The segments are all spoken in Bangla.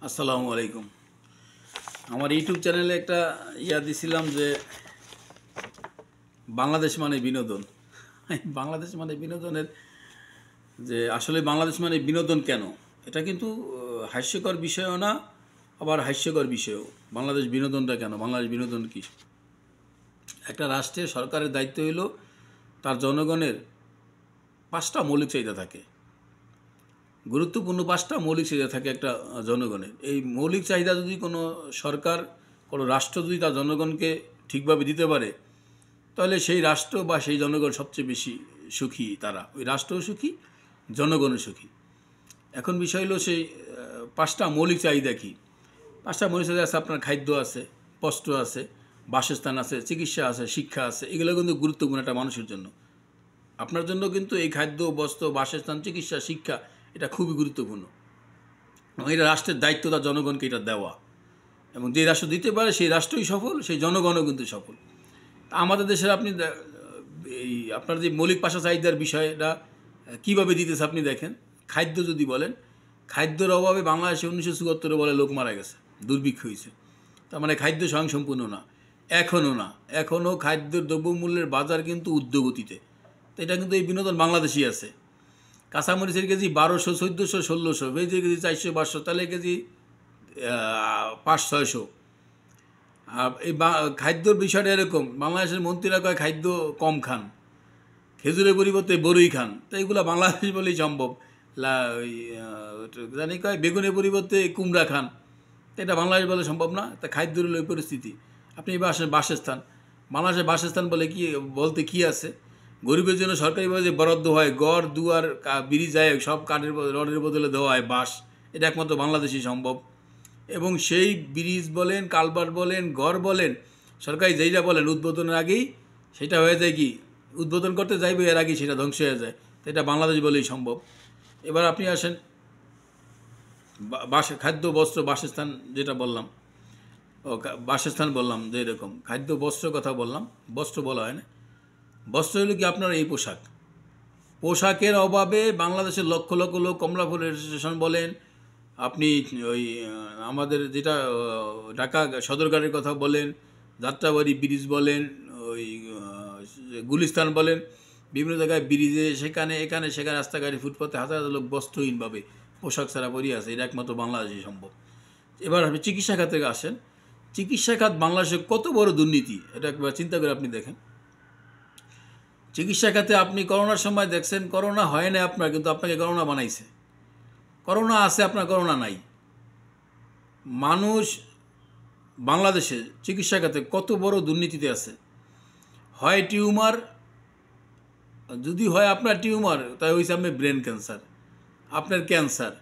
আসসালামু আলাইকুম। আমার ইউটিউব চ্যানেলে একটা দিছিলাম যে বাংলাদেশ মানে বিনোদন। বাংলাদেশ মানে বিনোদনের যে আসলে বাংলাদেশ মানে বিনোদন কেন, এটা কিন্তু হাস্যকর বিষয়ও না, আবার হাস্যকর বিষয়ও। বাংলাদেশ বিনোদনটা কেন, বাংলাদেশ বিনোদন কি? একটা রাষ্ট্রের সরকারের দায়িত্ব হলো তার জনগণের 5টা মৌলিক চাহিদা থাকে, গুরুত্বপূর্ণ 5টা মৌলিক চাহিদা থাকে একটা জনগণের। এই মৌলিক চাহিদা যদি কোনো সরকার, কোনো রাষ্ট্র যদি তার জনগণকে ঠিকভাবে দিতে পারে, তাহলে সেই রাষ্ট্র বা সেই জনগণ সবচেয়ে বেশি সুখী। তারা, ওই রাষ্ট্রও সুখী, জনগণও সুখী। এখন বিষয় হলো সেই 5টা মৌলিক চাহিদা কি? 5টা মৌলিক চাহিদা আছে, আপনার খাদ্য আছে, বস্ত্র আছে, বাসস্থান আছে, চিকিৎসা আছে, শিক্ষা আছে। এগুলো কিন্তু গুরুত্বপূর্ণ একটা মানুষের জন্য। আপনার জন্য কিন্তু এই খাদ্য, বস্ত্র, বাসস্থান, চিকিৎসা, শিক্ষা এটা খুবই গুরুত্বপূর্ণ। এবং এটা রাষ্ট্রের দায়িত্ব তার জনগণকে এটা দেওয়া, এবং যে রাষ্ট্র দিতে পারে সেই রাষ্ট্রই সফল, সেই জনগণও কিন্তু সফল। আমাদের দেশের আপনি এই আপনার যে মৌলিক পাশা চাহিদার বিষয়টা কীভাবে দিতেছে আপনি দেখেন। খাদ্য যদি বলেন, খাদ্যের অভাবে বাংলাদেশে 1974 বলে লোক মারা গেছে, দুর্ভিক্ষ হয়েছে। তার মানে খাদ্য স্বয়ংসম্পূর্ণ না, এখনও না। এখনও খাদ্যের দ্রব্যমূল্যের বাজার কিন্তু ঊর্ধ্বগতিতে। তো এটা কিন্তু এই বিনোদন বাংলাদেশই আছে। কাঁচামরিচের কেজি 1200, 1400, 1600, ভেজের কেজি 400, 500, তাহলে কেজি 500-600। আর এই খাদ্যর বিষয়টা এরকম, বাংলাদেশের মন্ত্রীরা কয় খাদ্য কম খান, খেজুরের পরিবর্তে বড়ই খান। তো এইগুলো বাংলাদেশ বলেই সম্ভব। জানি কয় বেগুনের পরিবর্তে কুমড়া খান, এটা বাংলাদেশ বলে সম্ভব না। তা খাদ্যের হলো এই পরিস্থিতি। আপনি এবার আসেন বাসস্থান। বাংলাদেশের বাসস্থান বলতে কি আছে? গরিবের জন্য সরকারিভাবে যে বরাদ্দ হয়, ঘর দুয়ার ব্রিজ যায়, সব কাঠের রডের বদলে দেওয়া হয় বাঁশ, এটা একমাত্র বাংলাদেশই সম্ভব। এবং সেই ব্রিজ বলেন, কালভার্ট বলেন, ঘর বলেন, সরকারি যেইটা বলেন উদ্বোধনের আগেই সেটা হয়ে যায় কি, উদ্বোধন করতে যাইবে এর আগেই সেটা ধ্বংস হয়ে যায়। তো এটা বাংলাদেশ বলেই সম্ভব। এবার আপনি আসেন খাদ্য, বস্ত্র, বাসস্থান যেটা বললাম, বাসস্থান বললাম, যে এরকম খাদ্য বস্ত্র কথা বললাম, বস্ত্র বলা হয় না। বস্ত্র হলো কি আপনার এই পোশাকের অভাবে বাংলাদেশের লক্ষ লক্ষ লোক, কমলাপুর রেল স্টেশন বলেন, আপনি ওই আমাদের যেটা ঢাকা সদরঘাটের কথা বলেন, যাত্রাবাড়ি ব্রিজ বলেন, ওই গুলিস্তান বলেন, বিভিন্ন জায়গায় ব্রিজে সেখানে এখানে সেখানে রাস্তাঘাটে ফুটপাতে হাজার হাজার লোক বস্ত্রহীনভাবে পোশাক ছাড়া পরিয়ে আছে। এটা একমাত্র বাংলাদেশই সম্ভব। এবার আপনি চিকিৎসা খাতে আসেন। চিকিৎসা খাত বাংলাদেশে কত বড় দুর্নীতি, এটা একবার চিন্তা করে আপনি দেখেন। চিকিৎসা খাতে আপনি করোনার সময় দেখছেন, করোনা হয় না আপনার, কিন্তু আপনাকে করোনা বানাইছে। করোনা আছে, আপনার করোনা নাই। মানুষ বাংলাদেশে চিকিৎসা খাতে কত বড় দুর্নীতিতে আছে। হয় টিউমার, যদি হয় আপনার টিউমার, তাই হয়েছে আপনার ব্রেন ক্যান্সার, আপনার ক্যান্সার,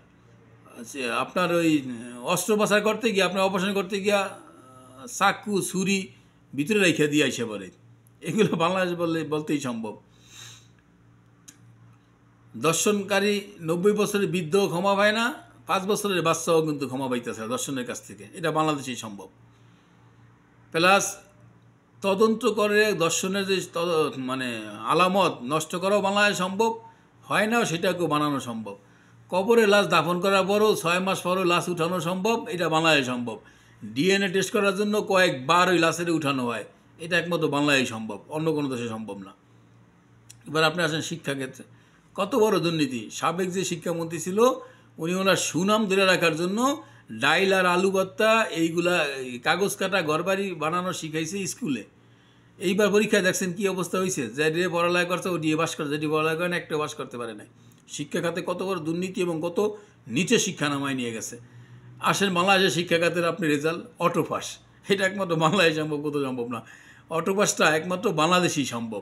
আপনার ওই অস্ত্রোপচার করতে গিয়ে, আপনার অপারেশন করতে গিয়া চাকু ছুরি ভিতরে রেখে দিয়ে আইসে পড়ে। এগুলো বাংলাদেশ বলতেই সম্ভব। দর্শনকারী 90 বছরের বৃদ্ধ ক্ষমা পায় না, 5 বছরের বাচ্চাও কিন্তু ক্ষমা পাইতেছে দর্শনের কাছ থেকে। এটা বাংলাদেশেই সম্ভব। প্লাস তদন্ত করে দর্শনের যে মানে আলামত নষ্ট করাও বাংলাদেশ সম্ভব, হয় না সেটাকেও বানানো সম্ভব। কবরে লাশ দাফন করার পরও 6 মাস পরও লাশ উঠানো সম্ভব, এটা বাংলাদেশ সম্ভব। ডিএনএ টেস্ট করার জন্য কয়েকবার ওই লাশের উঠানো হয়, এটা একমাত্র বাংলাদেশ সম্ভব, অন্য কোনো দেশে সম্ভব না। এবার আপনি আসেন শিক্ষাক্ষেত্রে, কত বড় দুর্নীতি। সাবেক যে শিক্ষামন্ত্রী ছিল, উনি ওনার সুনাম ধরে রাখার জন্য ডাইল আর আলু ভর্তা এইগুলা কাগজ কাটা ঘরবাড়ি বানানো শিখাইছে স্কুলে। এইবার পরীক্ষায় দেখছেন কি অবস্থা হয়েছে। যে পড়ালেখা করছে ও দিয়ে বাস করছে, যেটি পড়ালেখা করে না একটা বাস করতে পারে না। শিক্ষা খাতে কত বড় দুর্নীতি এবং কত নিচে শিক্ষা নামায় নিয়ে গেছে। আসেন বাংলাদেশের শিক্ষা খাতের আপনি রেজাল্ট অটোপাস, এটা একমাত্র বাংলাদেশ সম্ভব, কত সম্ভব না। অটোপাসটা একমাত্র বাংলাদেশই সম্ভব।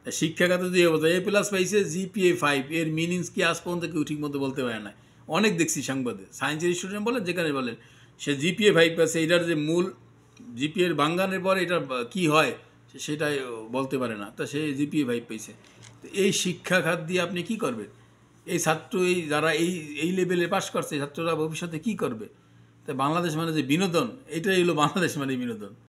শিক্ষা খাতে যে অবস্থা, A+ পাইছে, GPA 5, এর মিনিংস কি আজ পর্যন্ত কেউ ঠিক মতো বলতে পারে না। অনেক দেখছি সংবাদে, সায়েন্সের স্টুডেন্ট বলেন, যেখানে বলেন, সে GPA 5 পাচ্ছে। এটার যে মূল জিপিএর বাঙ্গানের পরে এটা কি হয় সেটাই বলতে পারে না, তা সে GPA 5 পাইছে। তো এই শিক্ষা খাত দিয়ে আপনি কি করবেন? এই ছাত্র, এই যারা এই লেভেলে পাশ করছে ছাত্ররা ভবিষ্যতে কি করবে? তাই বাংলাদেশ মানে যে বিনোদন, এটাই হলো বাংলাদেশ মানে বিনোদন।